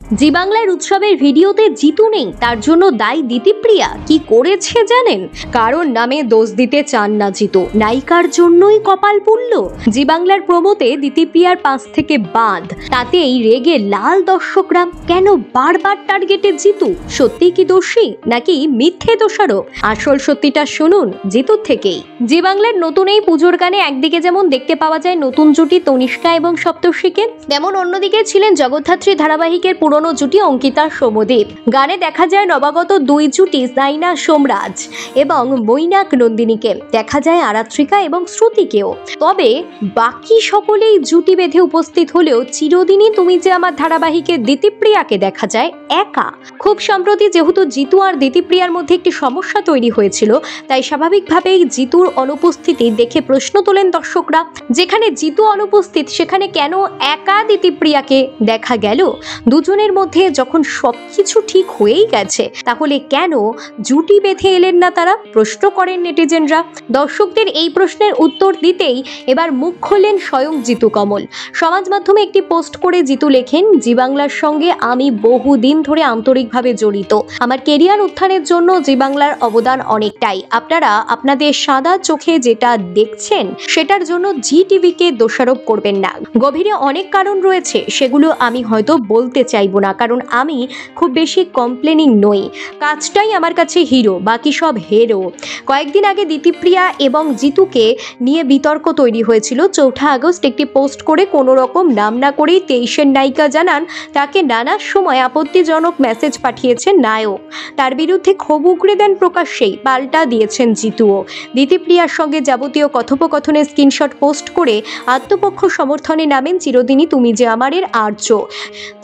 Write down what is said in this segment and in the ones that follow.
জি বাংলার উৎসবের ভিডিওতে জিতু নেই, তার জন্য দায়ী দিতিপ্রিয়া। কি করেছে জানেন? কারণ নামে দোষ দিতে চান না জিতু, নায়িকার জন্যই কপাল পুড়ল। জি বাংলার প্রমোতে দিতিপ্রিয়ার পাশ থেকে বাঁধ, তাতেই রেগে লাল দর্শকরা। কেন বারবার টার্গেটে জিতু? সত্যি কি দোষী নাকি মিথ্যে দোষারোপ? আসল সত্যিটা শুনুন জিতুর থেকেই। জি বাংলার নতুন এই পুজোর গানে একদিকে যেমন দেখতে পাওয়া যায় নতুন জুটি তনিষ্কা এবং সপ্তর্ষিকে, তেমন অন্যদিকে ছিলেন জগদ্ধাত্রী ধারাবাহিকের পুরনো জুটি অঙ্কিতা সোমদেব। গানে দেখা যায় নবাগত দুই জুটি সাইনা সোমরাজ এবং মৈনাক নন্দিনীকে, দেখা যায় আরাত্রিকা এবং শ্রুতিকেও। তবে বাকি সকলেই জুটি বেঁধে উপস্থিত হলেও চিরদিনই তুমি যে আমার ধারাবাহিকে দিতিপ্রিয়াকে দেখা যায় একা। খুব সম্প্রতি যেহেতু জিতু আর দিতিপ্রিয়ার মধ্যে একটি সমস্যা তৈরি হয়েছিল, তাই স্বাভাবিকভাবেই জিতুর অনুপস্থিতি দেখে প্রশ্ন তোলেন দর্শকরা। যেখানে জিতু অনুপস্থিত সেখানে কেন একা দিতিপ্রিয়াকে দেখা গেল? দুজনের মধ্যে যখন সবকিছু ঠিক হয়েই গেছে, তাহলে কেন জুটি বেঁধে এলেন না তারা? প্রশ্ন করেন নেটিজেনরা। দর্শকদের এই প্রশ্নের উত্তর দিতেই এবার মুখ খোলেন স্বয়ং জিতু কমল। সমাজ মাধ্যমে একটি পোস্ট করে জিতু লেখেন, জি বাংলার সঙ্গে আমি বহুদিন ধরে আন্তরিকভাবে জড়িত। আমার কেরিয়ার উত্থানের জন্য জি বাংলার অবদান অনেকটাই। আপনারা আপনাদের সাদা চোখে যেটা দেখছেন সেটার জন্য জি টিভিকে দোষারোপ করবেন না। গভীরে অনেক কারণ রয়েছে, সেগুলো আমি হয়তো বলতে চাইবো না, কারণ আমি খুব বেশি কমপ্লেনিং নই। কাজটাই আমার কাছে হিরো, বাকি সব হেরো। কয়েকদিন আগে দিতিপ্রিয়া এবং জিতুকে নিয়ে বিতর্ক তৈরি হয়েছিল। 4 আগস্ট একটি পোস্ট করে কোনো রকম নাম না করেই 23-এর নায়িকা জানান তাকে নানা সময় আপত্তিজনক মেসেজ পাঠিয়েছেন নায়ক। তার বিরুদ্ধে ক্ষোভ উগড়ে দেন প্রকাশ্যেই, পাল্টা দিয়েছেন জিতুও। দিতিপ্রিয়ার সঙ্গে যাবতীয় কথোপকথনের স্ক্রিনশট পোস্ট করে আত্মপক্ষ সমর্থনে নামেন চিরদিনই তুমি যে আমারের আর্য।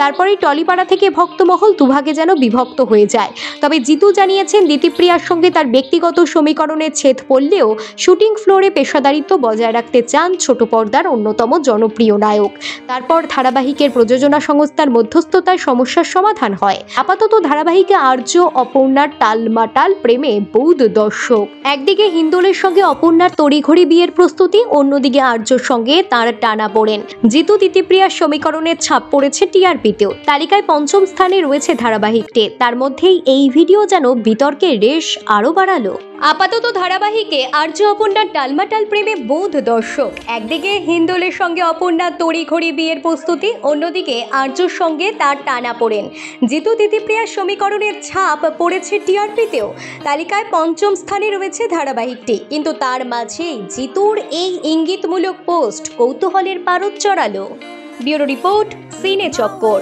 তারপরে টলিপাড়া থেকে ভক্তমহল দুভাগে যেন বিভক্ত হয়ে যায়। তবে জিতু জানিয়েছেন দিতিপ্রিয়ার সঙ্গে তার ব্যক্তিগত সমীকরণের ছেদ পড়লেও শুটিং ফ্লোরে পেশাদারিত্ব বজায় রাখতে চান ছোট পর্দার অন্যতম জনপ্রিয় নায়ক। তারপর ধারাবাহিকের প্রযোজনা সংস্থার মধ্যস্থতায় সমস্যার সমাধান হয়। আপাতত ধারাবাহিকে আর্য অপর্ণার টালমাটাল প্রেমে বৌদ্ধ দর্শক। একদিকে হিন্দোলের সঙ্গে অপর্ণার তড়িঘড়ি বিয়ের প্রস্তুতি, অন্যদিকে আর্যর সঙ্গে তার টানা পড়েন। জিতু দিতিপ্রিয়ার সমীকরণের ছাপ পড়েছে টিআরপিতেও। তালিকায় 5ম স্থানে রয়েছে ধারাবাহিকটি। তার মধ্যেই এই ভিডিও যেন বিতর্কের রেশ আরো বাড়ালো। আপাতত ধারাবাহিকে আর্য অপর্ণার টালমাটাল প্রেমে বৌদ্ধ দর্শক। একদিকে হিন্দোলের সঙ্গে অপর্ণার তড়িঘড়ি বিয়ের প্রস্তুতি, অন্যদিকে আর্যর সঙ্গে তার টানা পড়েন। জিতু দিতিপ্রিয়ার সমীকরণের ছাপ পড়েছে টিআরপিতেও। তালিকায় 5ম স্থানে রয়েছে ধারাবাহিকটি, কিন্তু তার মাঝেই জিতুর এই ইঙ্গিতমূলক পোস্ট কৌতূহলের পারদ চড়ালো। ব্যুরো রিপোর্ট, সিনে চক্কর।